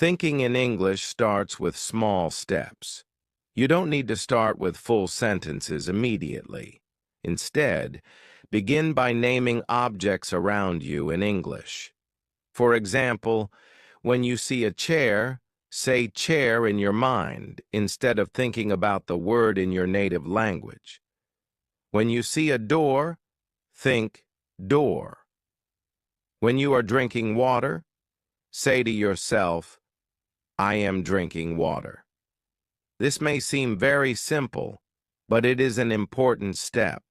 Thinking in English starts with small steps. You don't need to start with full sentences immediately. Instead, begin by naming objects around you in English. For example, when you see a chair, say chair in your mind instead of thinking about the word in your native language. When you see a door, think door. When you are drinking water, say to yourself, I am drinking water. This may seem very simple, but it is an important step.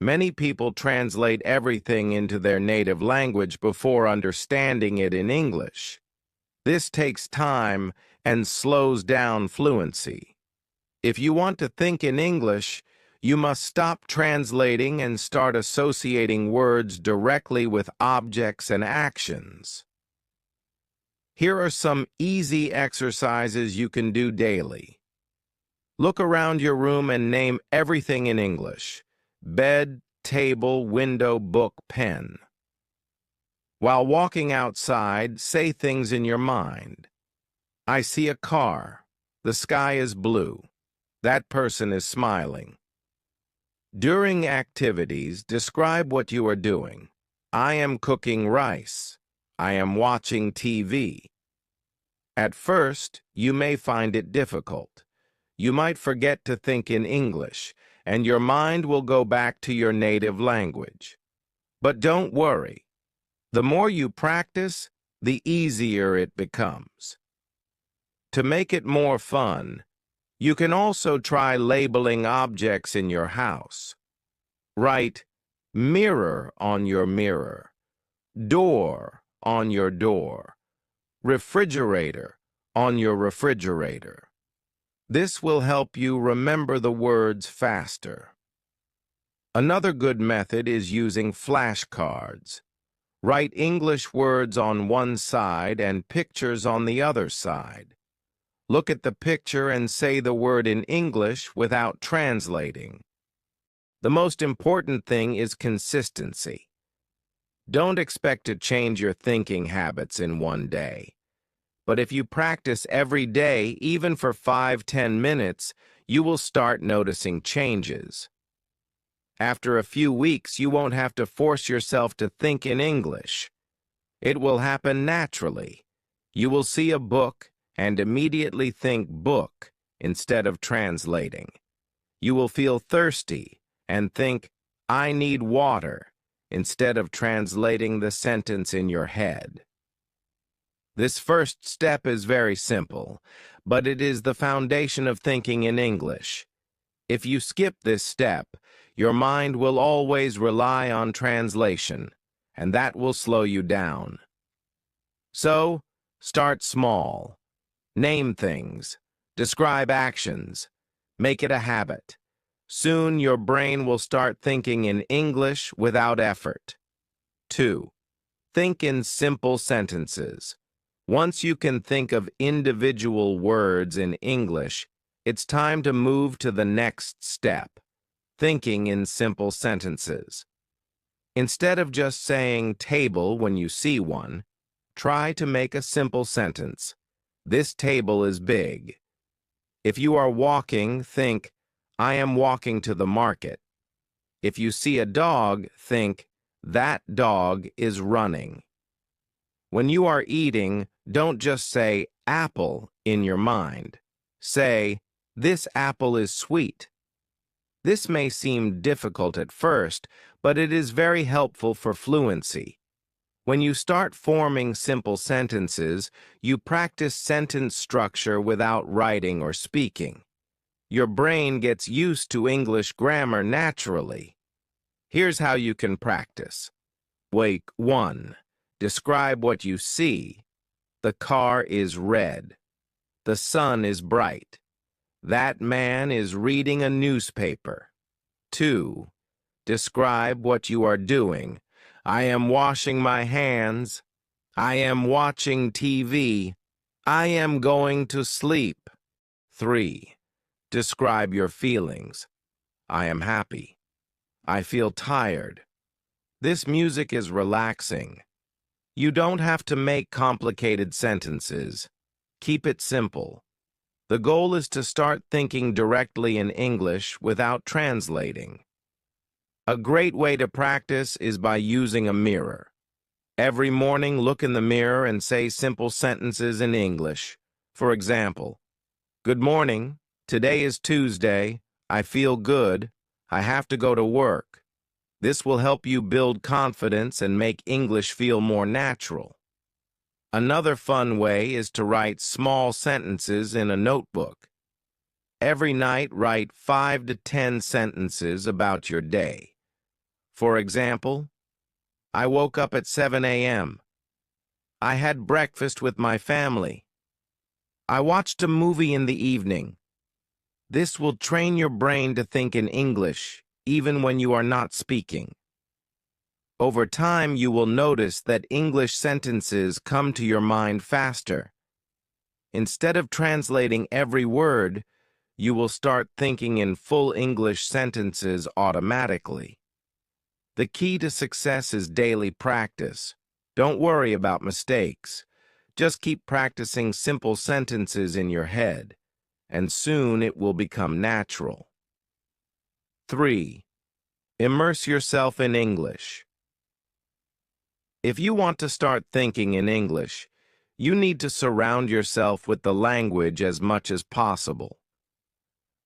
Many people translate everything into their native language before understanding it in English. This takes time and slows down fluency. If you want to think in English, you must stop translating and start associating words directly with objects and actions. Here are some easy exercises you can do daily. Look around your room and name everything in English: bed, table, window, book, pen. While walking outside, say things in your mind. I see a car. The sky is blue. That person is smiling. During activities, describe what you are doing. I am cooking rice. I am watching TV. At first, you may find it difficult. You might forget to think in English, and your mind will go back to your native language. But don't worry. The more you practice, the easier it becomes. To make it more fun, you can also try labeling objects in your house. Write mirror on your mirror, door on your door, refrigerator on your refrigerator. This will help you remember the words faster. Another good method is using flashcards. Write English words on one side and pictures on the other side. Look at the picture and say the word in English without translating. The most important thing is consistency. Don't expect to change your thinking habits in one day. But if you practice every day, even for 5-10 minutes, you will start noticing changes. After a few weeks, you won't have to force yourself to think in English. It will happen naturally. You will see a book and immediately think book instead of translating. You will feel thirsty and think, I need water, instead of translating the sentence in your head. This first step is very simple, but it is the foundation of thinking in English. If you skip this step, your mind will always rely on translation, and that will slow you down. So, start small. Name things. Describe actions. Make it a habit. Soon your brain will start thinking in English without effort. 2. Think in simple sentences. Once you can think of individual words in English, it's time to move to the next step, thinking in simple sentences. Instead of just saying table when you see one, try to make a simple sentence. This table is big. If you are walking, think, I am walking to the market. If you see a dog, think, that dog is running. When you are eating, don't just say apple in your mind. Say, this apple is sweet. This may seem difficult at first, but it is very helpful for fluency. When you start forming simple sentences, you practice sentence structure without writing or speaking. Your brain gets used to English grammar naturally. Here's how you can practice. Week 1. Describe what you see. The car is red. The sun is bright. That man is reading a newspaper. 2. Describe what you are doing. I am washing my hands. I am watching TV. I am going to sleep. 3. Describe your feelings. I am happy. I feel tired. This music is relaxing. You don't have to make complicated sentences. Keep it simple. The goal is to start thinking directly in English without translating. A great way to practice is by using a mirror. Every morning, look in the mirror and say simple sentences in English. For example, "Good morning. Today is Tuesday. I feel good. I have to go to work." This will help you build confidence and make English feel more natural. Another fun way is to write small sentences in a notebook. Every night, write 5 to 10 sentences about your day. For example, I woke up at 7 a.m. I had breakfast with my family. I watched a movie in the evening. This will train your brain to think in English, even when you are not speaking. Over time, you will notice that English sentences come to your mind faster. Instead of translating every word, you will start thinking in full English sentences automatically. The key to success is daily practice. Don't worry about mistakes. Just keep practicing simple sentences in your head, and soon it will become natural. 3. Immerse yourself in English. If you want to start thinking in English, you need to surround yourself with the language as much as possible.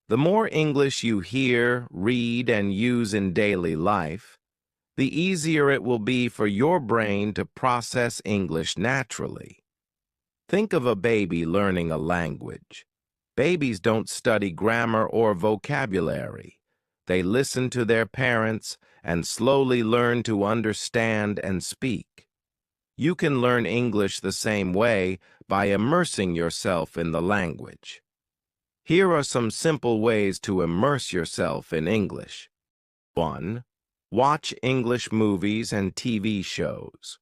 The more English you hear, read, and use in daily life, the easier it will be for your brain to process English naturally. Think of a baby learning a language. Babies don't study grammar or vocabulary. They listen to their parents and slowly learn to understand and speak. You can learn English the same way by immersing yourself in the language. Here are some simple ways to immerse yourself in English. 1. Watch English movies and TV shows.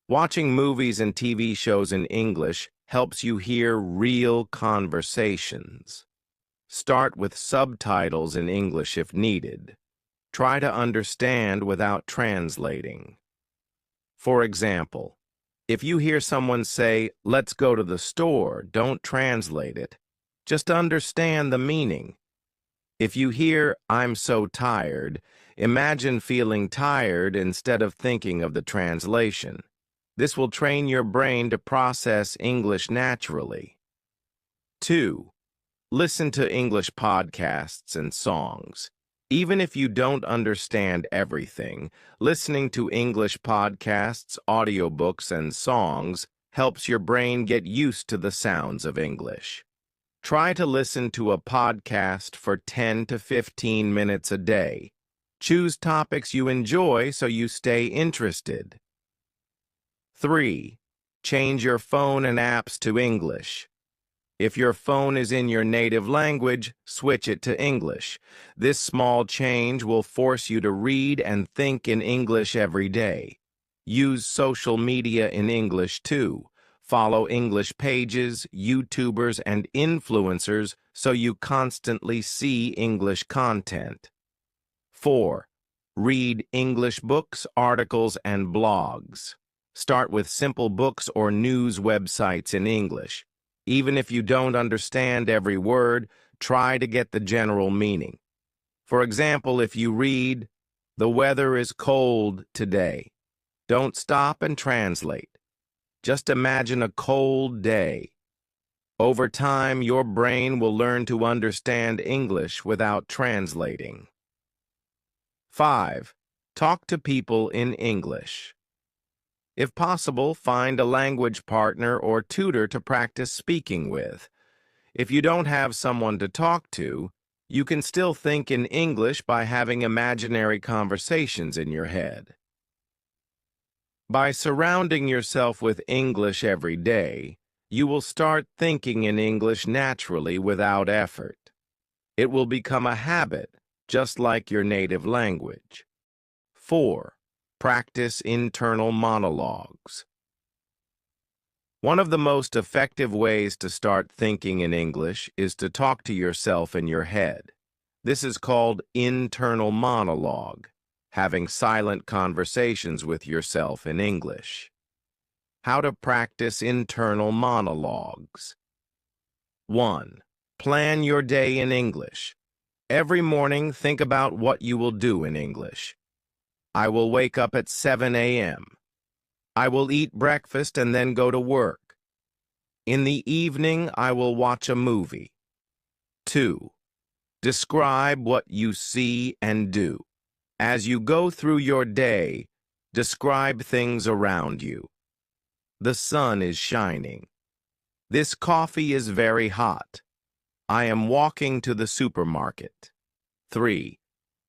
Watching movies and TV shows in English helps you hear real conversations. Start with subtitles in English if needed. Try to understand without translating. For example, if you hear someone say, "Let's go to the store," don't translate it. Just understand the meaning. If you hear, "I'm so tired," imagine feeling tired instead of thinking of the translation. This will train your brain to process English naturally. 2. Listen to English podcasts and songs. Even if you don't understand everything, listening to English podcasts, audiobooks, and songs helps your brain get used to the sounds of English. Try to listen to a podcast for 10 to 15 minutes a day. Choose topics you enjoy so you stay interested. 3. Change your phone and apps to English. If your phone is in your native language, switch it to English. This small change will force you to read and think in English every day. Use social media in English too. Follow English pages, YouTubers, and influencers so you constantly see English content. 4. Read English books, articles, and blogs. Start with simple books or news websites in English. Even if you don't understand every word, try to get the general meaning. For example, if you read, "The weather is cold today," don't stop and translate. Just imagine a cold day. Over time, your brain will learn to understand English without translating. 5. Talk to people in English. If possible, find a language partner or tutor to practice speaking with. If you don't have someone to talk to, you can still think in English by having imaginary conversations in your head. By surrounding yourself with English every day, you will start thinking in English naturally without effort. It will become a habit, just like your native language. 4. Practice internal monologues. One of the most effective ways to start thinking in English is to talk to yourself in your head. This is called internal monologue, having silent conversations with yourself in English. How to practice internal monologues. 1. Plan your day in English. Every morning, think about what you will do in English. I will wake up at 7 a.m. I will eat breakfast and then go to work. In the evening, I will watch a movie. 2. Describe what you see and do. As you go through your day, describe things around you. The sun is shining. This coffee is very hot. I am walking to the supermarket. 3.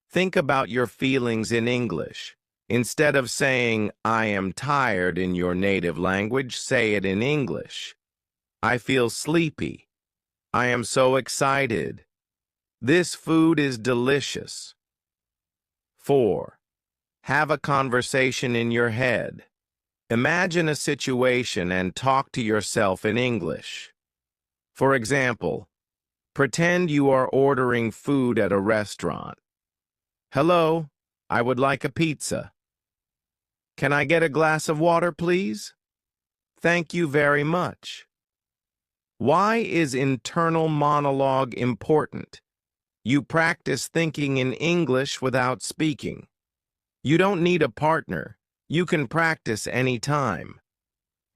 Think about your feelings in English. Instead of saying, I am tired in your native language, say it in English. I feel sleepy. I am so excited. This food is delicious. 4. Have a conversation in your head. Imagine a situation and talk to yourself in English. For example, pretend you are ordering food at a restaurant. Hello, I would like a pizza. Can I get a glass of water, please? Thank you very much. Why is internal monologue important? You practice thinking in English without speaking. You don't need a partner. You can practice anytime.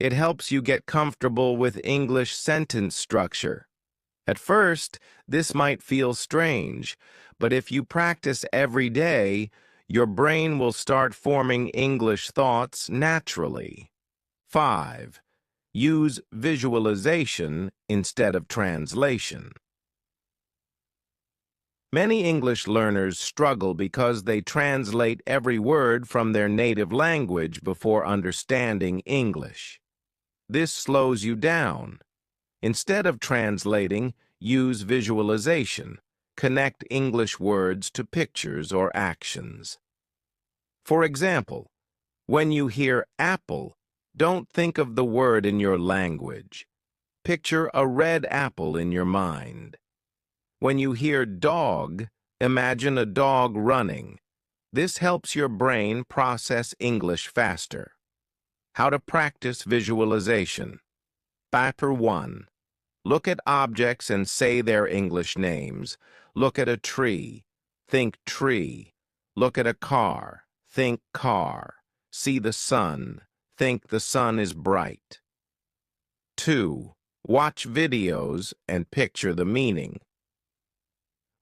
It helps you get comfortable with English sentence structure. At first, this might feel strange, but if you practice every day, your brain will start forming English thoughts naturally. 5. Use visualization instead of translation. Many English learners struggle because they translate every word from their native language before understanding English. This slows you down. Instead of translating, use visualization. Connect English words to pictures or actions. For example, when you hear apple, don't think of the word in your language. Picture a red apple in your mind. When you hear dog, imagine a dog running. This helps your brain process English faster. How to practice visualization. Paper 1. Look at objects and say their English names. Look at a tree. Think tree. Look at a car. Think car. See the sun. Think the sun is bright. 2. Watch videos and picture the meaning.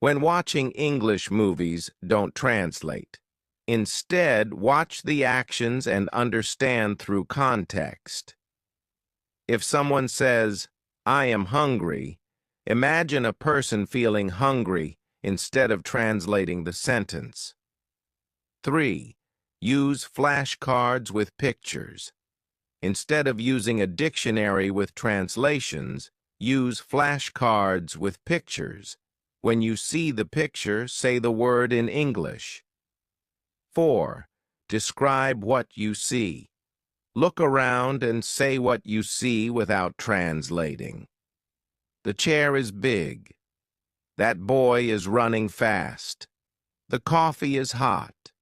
When watching English movies, don't translate. Instead, watch the actions and understand through context. If someone says, I am hungry, imagine a person feeling hungry instead of translating the sentence. 3. Use flashcards with pictures. Instead of using a dictionary with translations, use flashcards with pictures. When you see the picture, say the word in English. 4. Describe what you see. Look around and say what you see without translating. The chair is big. That boy is running fast. The coffee is hot.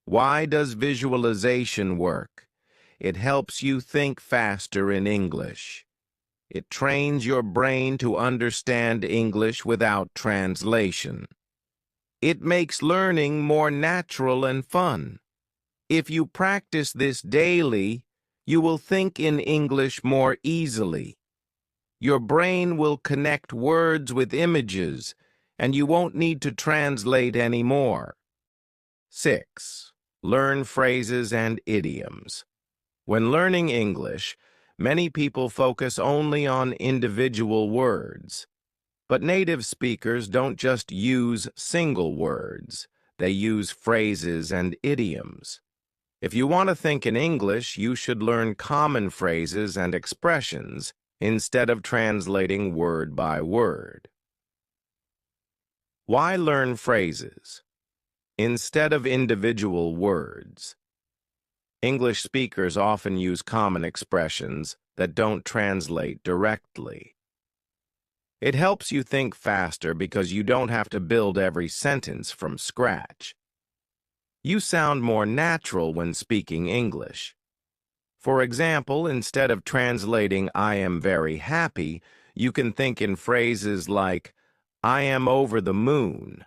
Why does visualization work? It helps you think faster in English. It trains your brain to understand English without translation. It makes learning more natural and fun. If you practice this daily, you will think in English more easily. Your brain will connect words with images, and you won't need to translate anymore. 6. Learn phrases and idioms. When learning English, many people focus only on individual words. But native speakers don't just use single words. They use phrases and idioms. If you want to think in English, you should learn common phrases and expressions instead of translating word by word. Why learn phrases instead of individual words? English speakers often use common expressions that don't translate directly. It helps you think faster because you don't have to build every sentence from scratch. You sound more natural when speaking English. For example, instead of translating "I am very happy," you can think in phrases like, "I am over the moon."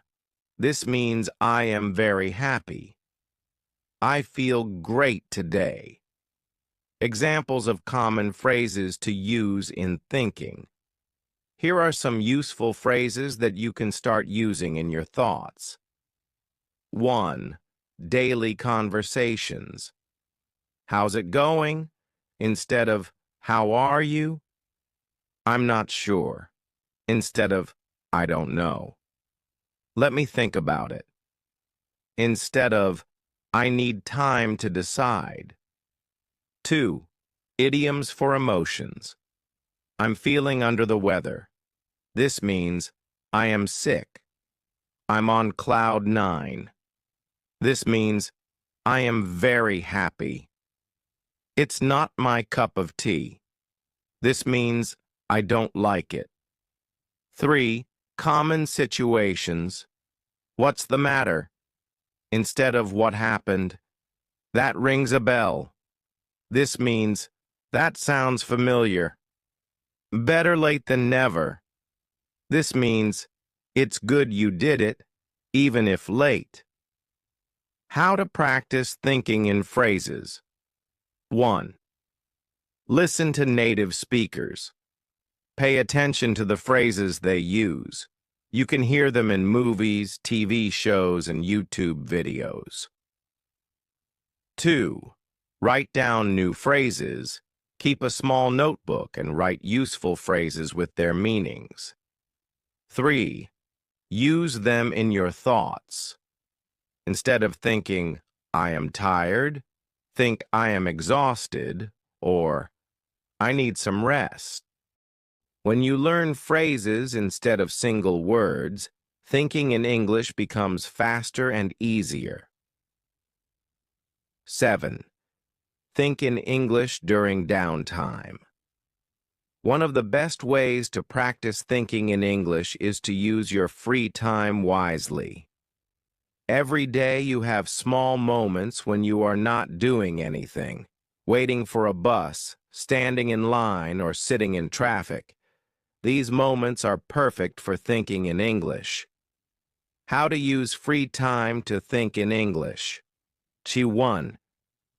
This means I am very happy. I feel great today. Examples of common phrases to use in thinking. Here are some useful phrases that you can start using in your thoughts. 1. Daily conversations. How's it going? Instead of, how are you? I'm not sure. Instead of, I don't know. Let me think about it. Instead of, I need time to decide. 2. Idioms for emotions. I'm feeling under the weather. This means, I am sick. I'm on cloud 9. This means, I am very happy. It's not my cup of tea. This means, I don't like it. 3. Common situations. What's the matter? Instead of what happened, that rings a bell. This means, that sounds familiar. Better late than never. This means, it's good you did it, even if late. How to practice thinking in phrases. 1. Listen to native speakers. Pay attention to the phrases they use. You can hear them in movies, TV shows, and YouTube videos. 2. Write down new phrases. Keep a small notebook and write useful phrases with their meanings. 3. Use them in your thoughts. Instead of thinking, I am tired, think I am exhausted, or I need some rest. When you learn phrases instead of single words, thinking in English becomes faster and easier. 7. Think in English during downtime. One of the best ways to practice thinking in English is to use your free time wisely. Every day you have small moments when you are not doing anything, waiting for a bus, standing in line, or sitting in traffic. These moments are perfect for thinking in English. How to use free time to think in English. 1.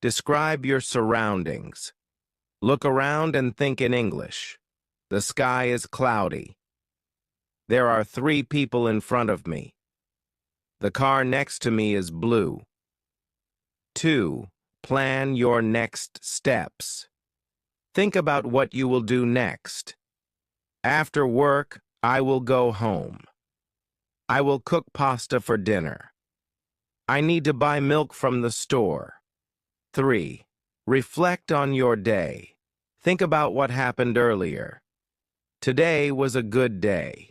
Describe your surroundings. Look around and think in English. The sky is cloudy. There are 3 people in front of me. The car next to me is blue. 2. Plan your next steps. Think about what you will do next. After work, I will go home. I will cook pasta for dinner. I need to buy milk from the store. 3. Reflect on your day. Think about what happened earlier. Today was a good day.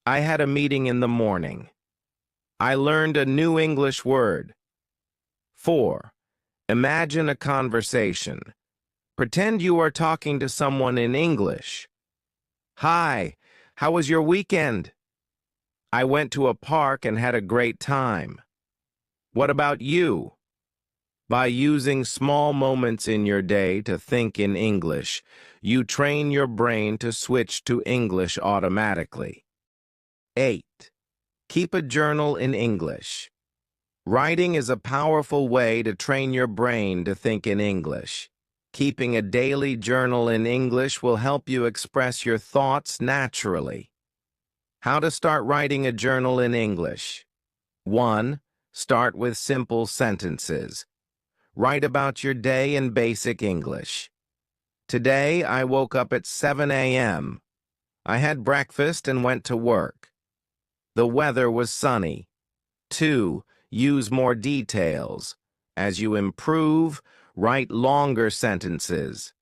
I had a meeting in the morning. I learned a new English word. 4. Imagine a conversation. Pretend you are talking to someone in English. Hi, how was your weekend? I went to a park and had a great time. What about you? By using small moments in your day to think in English, you train your brain to switch to English automatically. 8. Keep a journal in English. Writing is a powerful way to train your brain to think in English. Keeping a daily journal in English will help you express your thoughts naturally. How to start writing a journal in English. 1. Start with simple sentences. Write about your day in basic English. Today, I woke up at 7 a.m. I had breakfast and went to work. The weather was sunny. 2. Use more details. As you improve, write longer sentences.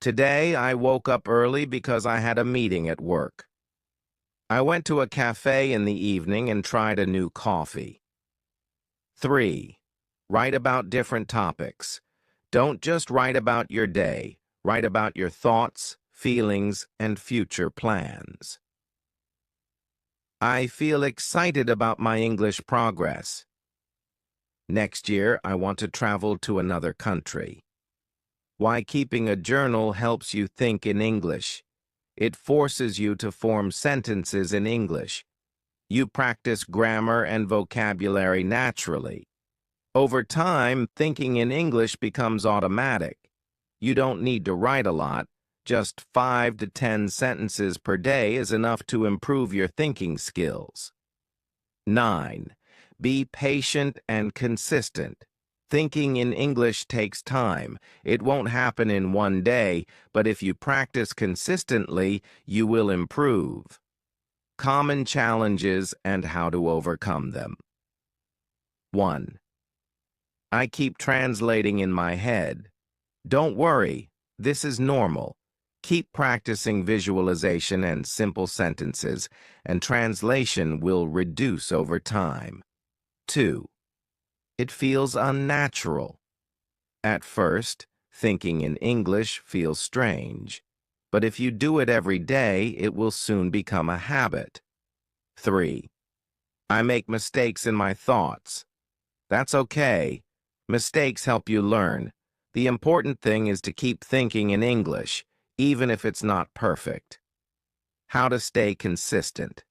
Today, I woke up early because I had a meeting at work. I went to a cafe in the evening and tried a new coffee. 3. Write about different topics. Don't just write about your day. Write about your thoughts, feelings, and future plans. I feel excited about my English progress. Next year, I want to travel to another country. Why keeping a journal helps you think in English. It forces you to form sentences in English. You practice grammar and vocabulary naturally. Over time, thinking in English becomes automatic. You don't need to write a lot. Just 5 to 10 sentences per day is enough to improve your thinking skills. 9. Be patient and consistent. Thinking in English takes time. It won't happen in one day, but if you practice consistently, you will improve. Common challenges and how to overcome them. 1. I keep translating in my head. Don't worry, this is normal. Keep practicing visualization and simple sentences, and translation will reduce over time. 2. It feels unnatural. At first, thinking in English feels strange, but if you do it every day, it will soon become a habit. 3. I make mistakes in my thoughts. That's okay. Mistakes help you learn. The important thing is to keep thinking in English, even if it's not perfect. How to stay consistent.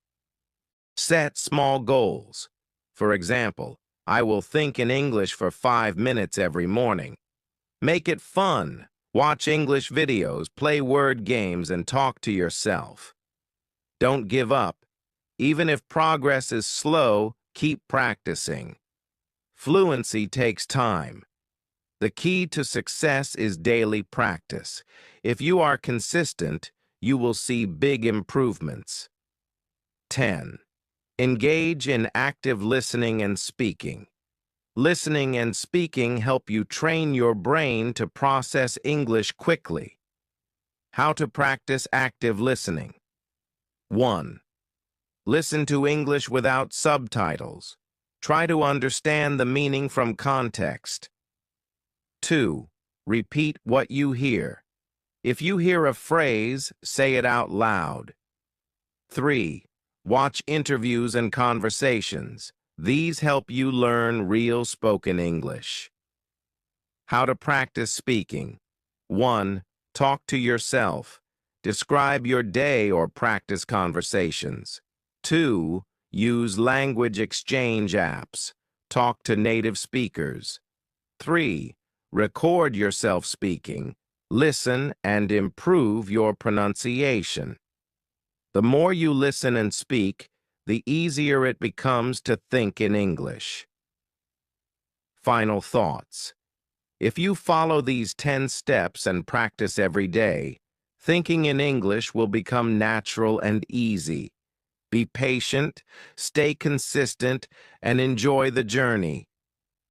Set small goals. For example, I will think in English for 5 minutes every morning. Make it fun. Watch English videos, play word games, and talk to yourself. Don't give up. Even if progress is slow, keep practicing. Fluency takes time. The key to success is daily practice. If you are consistent, you will see big improvements. 10. Engage in active listening and speaking. Listening and speaking help you train your brain to process English quickly. How to practice active listening. 1. Listen to English without subtitles. Try to understand the meaning from context. 2. Repeat what you hear. If you hear a phrase, say it out loud. 3. Watch interviews and conversations. These help you learn real spoken English. How to practice speaking. 1. Talk to yourself. Describe your day or practice conversations. 2. Use language exchange apps. Talk to native speakers. 3. Record yourself speaking. Listen and improve your pronunciation. The more you listen and speak, the easier it becomes to think in English. Final thoughts. If you follow these 10 steps and practice every day, thinking in English will become natural and easy. Be patient, stay consistent, and enjoy the journey.